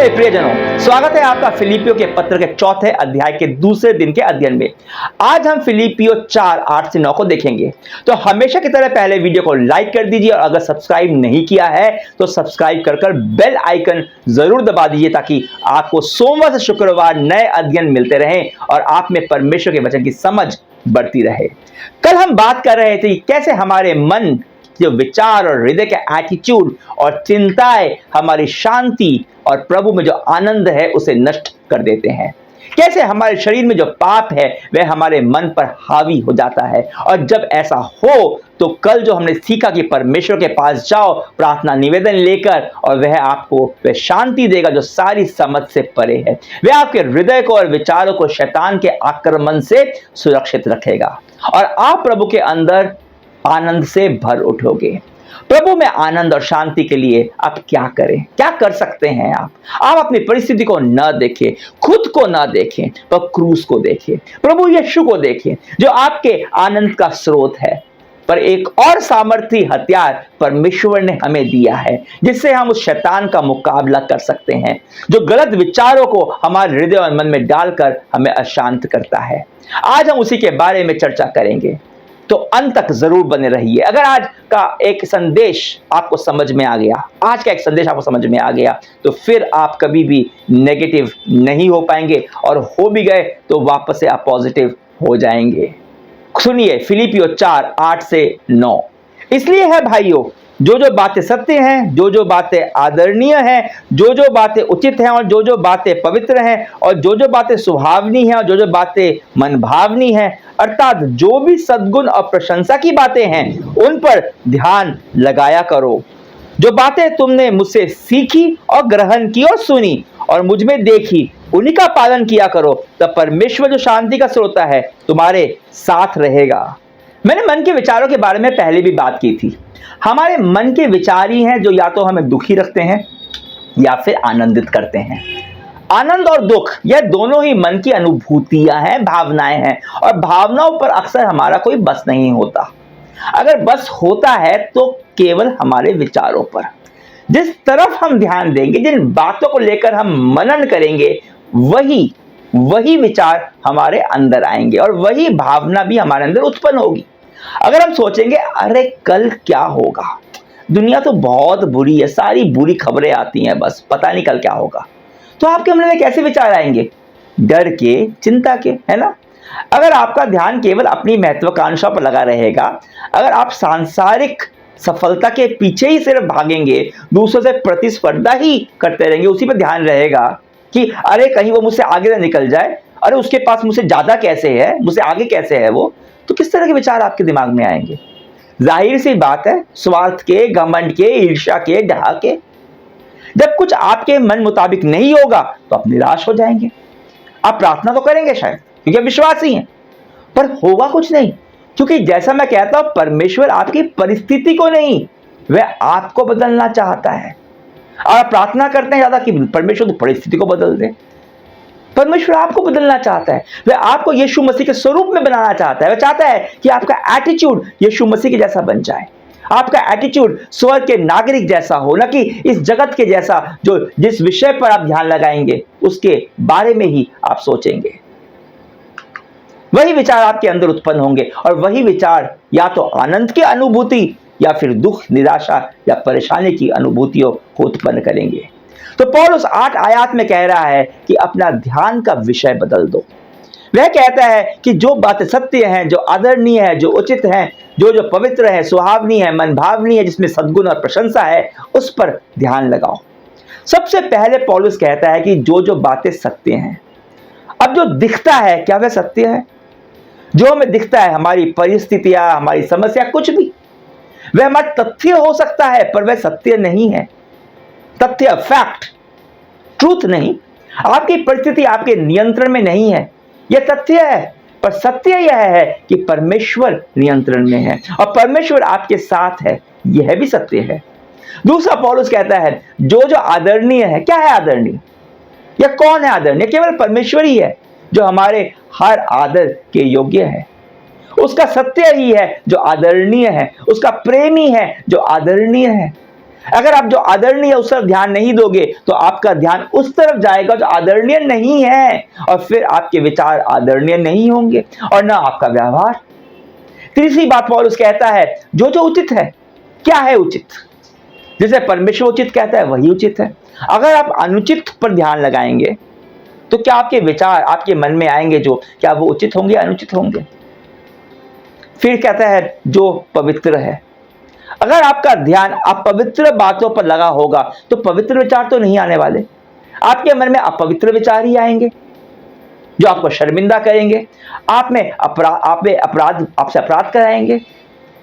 मेरे प्रियजनों, स्वागत है आपका फिलिपियो के पत्र के चौथे अध्याय के दूसरे दिन के अध्ययन में। आज हम फिलिपियो 4:8 से 9 को देखेंगे। तो हमेशा की तरह पहले वीडियो को लाइक कर दीजिए और अगर सब्सक्राइब नहीं किया है तो सब्सक्राइब कर बेल आइकन जरूर दबा दीजिए ताकि आपको सोमवार से शुक्रवार नए अध्ययन मिलते रहें और आप में परमेश्वर के वचन की समझ बढ़ती रहे। कल हम बात कर रहे थे कि कैसे हमारे मन जो विचार और हृदय के एटीट्यूड और चिंताएं हमारी शांति और प्रभु में जो आनंद है उसे नष्ट कर देते हैं। कैसे हमारे शरीर में जो पाप है वह हमारे मन पर हावी हो जाता है और जब ऐसा हो तो कल जो हमने सीखा कि परमेश्वर के पास जाओ प्रार्थना निवेदन लेकर और वह आपको वह शांति देगा जो सारी समझ से परे है। वह आपके हृदय को और विचारों को शैतान के आक्रमण से सुरक्षित रखेगा और आप प्रभु के अंदर आनंद से भर उठोगे। प्रभु में आनंद और शांति के लिए आप क्या करें, क्या कर सकते हैं? आप अपनी परिस्थिति को न देखें, खुद को न देखें, पर क्रूस को देखें, प्रभु यीशु को देखें जो आपके आनंद का स्रोत है। पर एक और सामर्थी हथियार परमेश्वर ने हमें दिया है जिससे हम उस शैतान का मुकाबला कर सकते हैं जो गलत विचारों को हमारे हृदय और मन में डालकर हमें अशांत करता है। आज हम उसी के बारे में चर्चा करेंगे, तो अंत तक जरूर बने रहिए। अगर आज का एक संदेश आपको समझ में आ गया, आज का एक संदेश आपको समझ में आ गया, तो फिर आप कभी भी नेगेटिव नहीं हो पाएंगे और हो भी गए तो वापस से आप पॉजिटिव हो जाएंगे। सुनिए फिलिपियो 4:8 से 9। इसलिए है भाइयों, जो बातें सत्य हैं, जो बातें आदरणीय हैं, जो बातें उचित हैं और जो बातें पवित्र हैं और जो बातें सुहावनी हैं और जो बातें मनभावनी हैं, अर्थात जो भी सद्गुण और प्रशंसा की बातें हैं उन पर ध्यान लगाया करो। जो बातें तुमने मुझसे सीखी और ग्रहण की और सुनी और मुझ में देखी उन्हीं का पालन किया करो, तब परमेश्वर जो शांति का स्रोत है तुम्हारे साथ रहेगा। मैंने मन के विचारों के बारे में पहले भी बात की थी। हमारे मन के विचार ही हैं जो या तो हमें दुखी रखते हैं या फिर आनंदित करते हैं। आनंद और दुख यह दोनों ही मन की अनुभूतियां हैं, भावनाएं हैं और भावनाओं पर अक्सर हमारा कोई बस नहीं होता। अगर बस होता है तो केवल हमारे विचारों पर। जिस तरफ हम ध्यान देंगे, जिन बातों को लेकर हम मनन करेंगे, वही विचार हमारे अंदर आएंगे और वही भावना भी हमारे अंदर उत्पन्न होगी। अगर हम सोचेंगे अरे कल क्या होगा, दुनिया तो बहुत बुरी है, सारी बुरी खबरें आती हैं, बस पता नहीं कल क्या होगा, तो आपके मन में कैसे विचार आएंगे? डर के, चिंता के, है ना? अगर आपका ध्यान केवल अपनी महत्वाकांक्षा पर लगा रहेगा, अगर आप सांसारिक सफलता के पीछे ही सिर्फ भागेंगे, दूसरों से प्रतिस्पर्धा ही करते रहेंगे, उसी पर ध्यान रहेगा कि अरे कहीं वो मुझसे आगे ना निकल जाए, अरे उसके पास मुझसे ज्यादा कैसे है, मुझसे आगे कैसे है वो, तो किस तरह के विचार आपके दिमाग में आएंगे? जाहिर सी बात है, स्वार्थ के, घमंड के, ईर्ष्या के, डहा के। जब कुछ आपके मन मुताबिक नहीं होगा तो आप निराश हो जाएंगे। आप प्रार्थना तो करेंगे शायद क्योंकि आप विश्वासी हैं, पर होगा कुछ नहीं, क्योंकि जैसा मैं कहता हूं परमेश्वर आपकी परिस्थिति को नहीं, वह आपको बदलना चाहता है। और आप प्रार्थना करते हैं ज्यादा कि परमेश्वर तो परिस्थिति को बदल दे। परमेश्वर आपको बदलना चाहता है, वह आपको यीशु मसीह के स्वरूप में बनाना चाहता है। वह चाहता है कि आपका एटीट्यूड यीशु मसीह के जैसा बन जाए, आपका एटीट्यूड स्वर्ग के नागरिक जैसा हो, ना कि इस जगत के जैसा जो जिस विषय पर आप ध्यान लगाएंगे उसके बारे में ही आप सोचेंगे। वही विचार आपके अंदर उत्पन्न होंगे और वही विचार या तो आनंद की अनुभूति या फिर दुख, निराशा या परेशानी की अनुभूतियों को उत्पन्न करेंगे। तो पौलुस 8 आयत में कह रहा है कि अपना ध्यान का विषय बदल दो। वह कहता है कि जो बातें सत्य हैं, जो आदरणीय है, जो उचित हैं, जो पवित्र है, सुहावनी है, मनभावनी है, जिसमें सद्गुण और प्रशंसा है, उस पर ध्यान लगाओ। सबसे पहले पौलुस कहता है कि जो बातें सत्य हैं। अब जो दिखता है क्या वह सत्य है? जो हमें दिखता है, हमारी परिस्थितियां, हमारी समस्या, कुछ भी, वह हमारा तथ्य हो सकता है पर वह सत्य नहीं है। तथ्य, फैक्ट, ट्रूथ नहीं। आपकी परिस्थिति आपके नियंत्रण में नहीं है, यह तथ्य है, पर सत्य यह है कि परमेश्वर नियंत्रण में है और परमेश्वर आपके साथ है, यह भी सत्य है। दूसरा पौलुस कहता है जो आदरणीय है। क्या है आदरणीय? यह कौन है आदरणीय? केवल परमेश्वर ही है जो हमारे हर आदर के योग्य है। उसका सत्य ही है जो आदरणीय है, उसका प्रेमी है जो आदरणीय है। अगर आप जो आदरणीय है उस तरफ ध्यान नहीं दोगे तो आपका ध्यान उस तरफ जाएगा जो आदरणीय नहीं है, और फिर आपके विचार आदरणीय नहीं होंगे और ना आपका व्यवहार। तीसरी बात पौलुस कहता है, जो जो उचित है। क्या है उचित? जैसे परमेश्वर उचित कहता है वही उचित है। अगर आप अनुचित पर ध्यान लगाएंगे तो क्या आपके विचार आपके मन में आएंगे, जो क्या वो उचित होंगे अनुचित होंगे? फिर कहता है जो पवित्र है। अगर आपका ध्यान अपवित्र बातों पर लगा होगा तो पवित्र विचार तो नहीं आने वाले, आपके मन में अपवित्र विचार ही आएंगे जो आपको शर्मिंदा करेंगे, आपसे अपराध कराएंगे,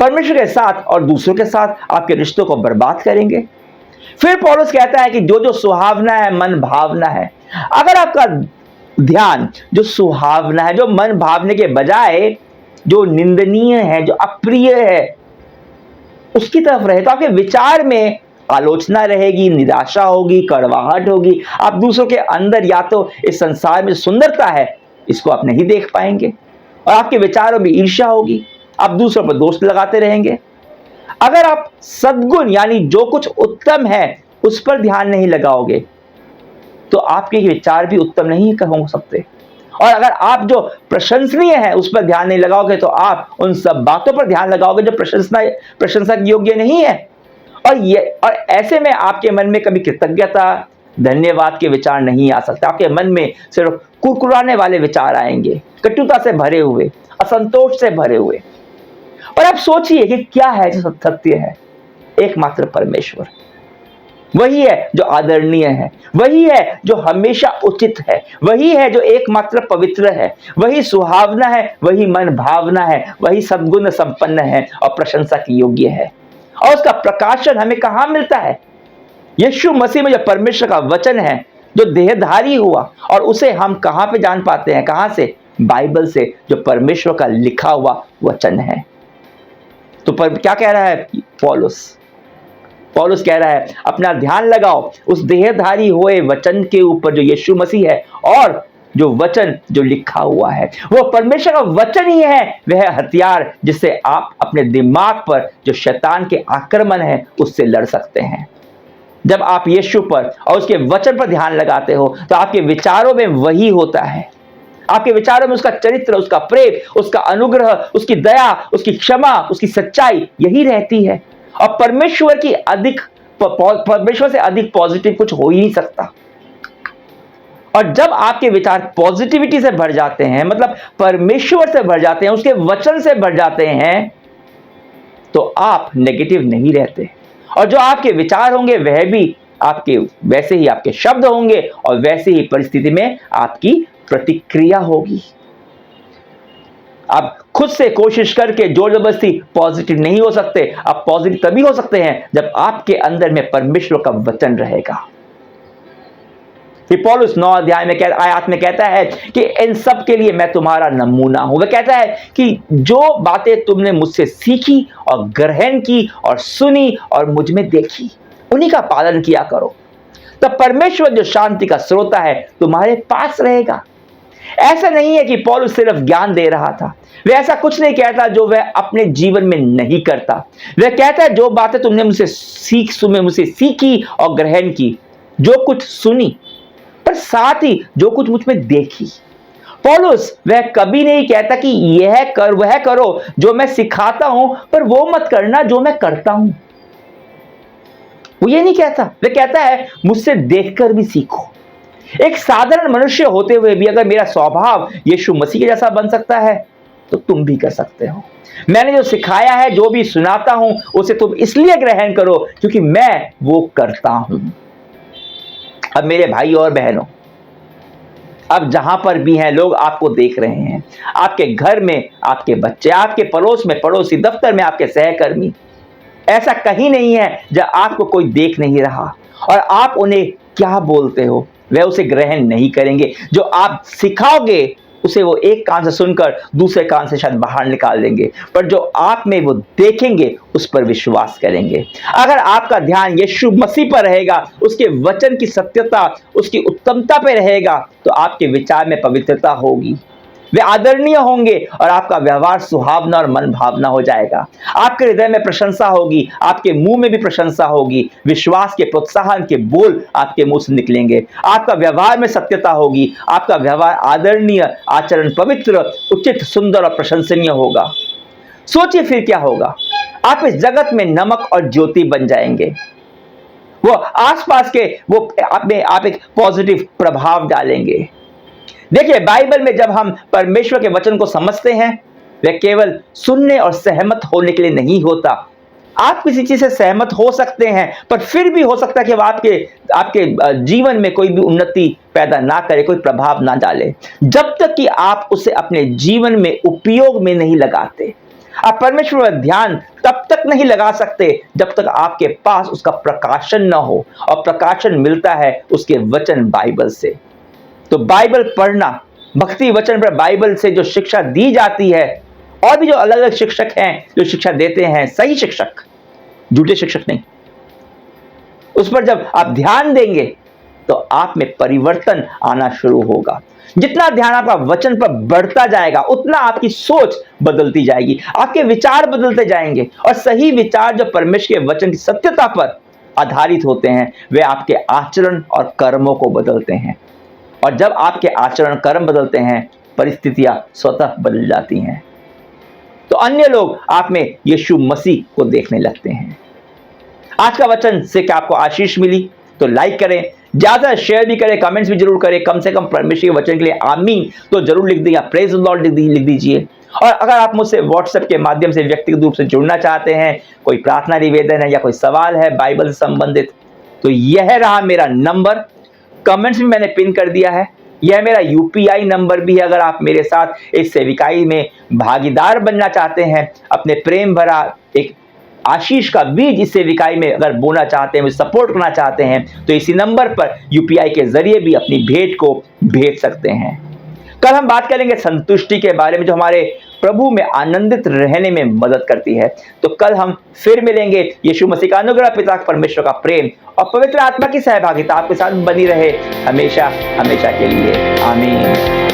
परमेश्वर के साथ और दूसरों के साथ आपके रिश्तों को बर्बाद करेंगे। फिर पौलुस कहता है कि जो जो सुहावना है, मन भावना है। अगर आपका ध्यान जो सुहावना है, जो मन भावने के बजाय जो निंदनीय है, जो अप्रिय है, उसकी तरफ रहे तो आपके विचार में आलोचना रहेगी, निराशा होगी, कड़वाहट होगी। आप दूसरों के अंदर या तो इस संसार में सुंदरता है इसको आप नहीं देख पाएंगे, और आपके विचारों में ईर्ष्या होगी, आप दूसरों पर दोष लगाते रहेंगे। अगर आप सद्गुण यानी जो कुछ उत्तम है उस पर ध्यान नहीं लगाओगे तो आपके विचार भी उत्तम नहीं हो सकते, और अगर आप जो प्रशंसनीय है उस पर ध्यान नहीं लगाओगे तो आप उन सब बातों पर ध्यान लगाओगे जो प्रशंसा योग्य नहीं है। और ऐसे में आपके मन में कभी कृतज्ञता, धन्यवाद के विचार नहीं आ सकते। आपके मन में सिर्फ कुरकुराने वाले विचार आएंगे, कटुता से भरे हुए, असंतोष से भरे हुए। और आप सोचिए कि क्या है जो सत्य है? एकमात्र परमेश्वर। वही है जो आदरणीय है, वही है जो हमेशा उचित है, वही है जो एकमात्र पवित्र है, वही सुहावना है, वही मन भावना है, वही सद्गुण संपन्न है और प्रशंसा की योग्य है। और उसका प्रकाशन हमें कहां मिलता है? यीशु मसीह में जो परमेश्वर का वचन है जो देहधारी हुआ, और उसे हम कहां पे जान पाते हैं? कहां से? बाइबल से, जो परमेश्वर का लिखा हुआ वचन है। तो क्या कह रहा है पौलुस कह रहा है, अपना ध्यान लगाओ उस देहधारी हुए वचन के ऊपर जो यीशु मसीह है, और जो वचन जो लिखा हुआ है वो परमेश्वर का वचन ही है। वह हथियार जिससे आप अपने दिमाग पर जो शैतान के आक्रमण है उससे लड़ सकते हैं। जब आप यीशु पर और उसके वचन पर ध्यान लगाते हो तो आपके विचारों में वही होता है। आपके विचारों में उसका चरित्र, उसका प्रेम, उसका अनुग्रह, उसकी दया, उसकी क्षमा, उसकी सच्चाई यही रहती है। और परमेश्वर से अधिक पॉजिटिव कुछ हो ही नहीं सकता। और जब आपके विचार पॉजिटिविटी से भर जाते हैं, मतलब परमेश्वर से भर जाते हैं, उसके वचन से भर जाते हैं, तो आप नेगेटिव नहीं रहते। और जो आपके विचार होंगे वह भी आपके वैसे ही आपके शब्द होंगे और वैसे ही परिस्थिति में आपकी प्रतिक्रिया होगी। आप खुद से कोशिश करके जोर जबरदस्ती पॉजिटिव नहीं हो सकते। आप पॉजिटिव तभी हो सकते हैं जब आपके अंदर में परमेश्वर का वचन रहेगा। पौलुस 9 अध्याय में आयत में कहता है कि इन सब के लिए मैं तुम्हारा नमूना हूं। वह कहता है कि जो बातें तुमने मुझसे सीखी और ग्रहण की और सुनी और मुझ में देखी, उन्हीं का पालन किया करो। तब परमेश्वर जो शांति का स्रोत है तुम्हारे पास रहेगा। ऐसा नहीं है कि पौलुस सिर्फ ज्ञान दे रहा था, वह ऐसा कुछ नहीं कहता जो वह अपने जीवन में नहीं करता। वह कहता है जो बातें तुमने मुझसे सीखी और ग्रहण की, जो कुछ सुनी, पर साथ ही जो कुछ मुझ में देखी। पौलुस वह कभी नहीं कहता कि यह कर वह करो जो मैं सिखाता हूं, पर वो मत करना जो मैं करता हूं। वो ये नहीं कहता। वह कहता है मुझसे देखकर भी सीखो। एक साधारण मनुष्य होते हुए भी अगर मेरा स्वभाव यीशु मसीह के जैसा बन सकता है तो तुम भी कर सकते हो। मैंने जो सिखाया है, जो भी सुनाता हूं, उसे तुम इसलिए ग्रहण करो क्योंकि मैं वो करता हूं। अब मेरे भाई और बहनों, अब जहां पर भी हैं लोग आपको देख रहे हैं, आपके घर में आपके बच्चे, आपके पड़ोस में पड़ोसी, दफ्तर में आपके सहकर्मी, ऐसा कहीं नहीं है जब आपको कोई देख नहीं रहा और आप उन्हें क्या बोलते हो वह उसे ग्रहण नहीं करेंगे। जो आप सिखाओगे उसे वो एक कान से सुनकर दूसरे कान से शायद बाहर निकाल देंगे, पर जो आप में वो देखेंगे उस पर विश्वास करेंगे। अगर आपका ध्यान यीशु मसीह पर रहेगा, उसके वचन की सत्यता, उसकी उत्तमता पर रहेगा, तो आपके विचार में पवित्रता होगी। वे आदरणीय होंगे और आपका व्यवहार सुहावना और मन भावना हो जाएगा। आपके हृदय में प्रशंसा होगी, आपके मुंह में भी प्रशंसा होगी, विश्वास के प्रोत्साहन के बोल आपके मुंह से निकलेंगे। आपका व्यवहार में सत्यता होगी, आपका व्यवहार आदरणीय, आचरण पवित्र, उचित, सुंदर और प्रशंसनीय होगा। सोचिए फिर क्या होगा। आप इस जगत में नमक और ज्योति बन जाएंगे। वो आसपास के वो आप एक पॉजिटिव प्रभाव डालेंगे। देखिए, बाइबल में जब हम परमेश्वर के वचन को समझते हैं, वह केवल सुनने और सहमत होने के लिए नहीं होता। आप किसी चीज से सहमत हो सकते हैं, पर फिर भी हो सकता है कि वो आपके जीवन में कोई भी उन्नति पैदा ना करे, कोई प्रभाव ना डाले, जब तक कि आप उसे अपने जीवन में उपयोग में नहीं लगाते। आप परमेश्वर का ध्यान तब तक नहीं लगा सकते जब तक आपके पास उसका प्रकाशन न हो, और प्रकाशन मिलता है उसके वचन बाइबल से। तो बाइबल पढ़ना, भक्ति वचन पर बाइबल से जो शिक्षा दी जाती है, और भी जो अलग अलग शिक्षक हैं जो शिक्षा देते हैं, सही शिक्षक, झूठे शिक्षक नहीं, उस पर जब आप ध्यान देंगे तो आप में परिवर्तन आना शुरू होगा। जितना ध्यान आपका वचन पर बढ़ता जाएगा, उतना आपकी सोच बदलती जाएगी, आपके विचार बदलते जाएंगे, और सही विचार जो परमेश्वर के वचन की सत्यता पर आधारित होते हैं, वे आपके आचरण और कर्मों को बदलते हैं। और जब आपके आचरण कर्म बदलते हैं, परिस्थितियां स्वतः बदल जाती हैं। तो अन्य लोग आप में यीशु मसीह को देखने लगते हैं। आज का वचन से क्या आपको आशीष मिली तो लाइक करें, ज्यादा शेयर भी करें, कमेंट्स भी जरूर करें, कम से कम परमेश्वर के वचन के लिए आमीन तो जरूर लिख दीजिए, प्रेज द लॉर्ड लिख दीजिए। और अगर आप मुझसे व्हाट्सएप के माध्यम से व्यक्तिगत रूप से जुड़ना चाहते हैं, कोई प्रार्थना निवेदन है या कोई सवाल है बाइबल से संबंधित, तो यह रहा मेरा नंबर, कमेंट्स में मैंने पिन कर दिया है। यह मेरा यूपीआई नंबर भी है। अगर आप मेरे साथ इस सेविकाई में भागीदार बनना चाहते हैं, अपने प्रेम भरा एक आशीष का बीज इस सेविकाई में अगर बोना चाहते हैं, सपोर्ट करना चाहते हैं, तो इसी नंबर पर यूपीआई के जरिए भी अपनी भेंट को भेज सकते हैं। कल हम बात करेंगे संतुष्टि के बारे में, जो हमारे प्रभु में आनंदित रहने में मदद करती है। तो कल हम फिर मिलेंगे। यीशु मसीह का अनुग्रह, पिता परमेश्वर का प्रेम और पवित्र आत्मा की सहभागिता आपके साथ बनी रहे हमेशा हमेशा के लिए। आमीन।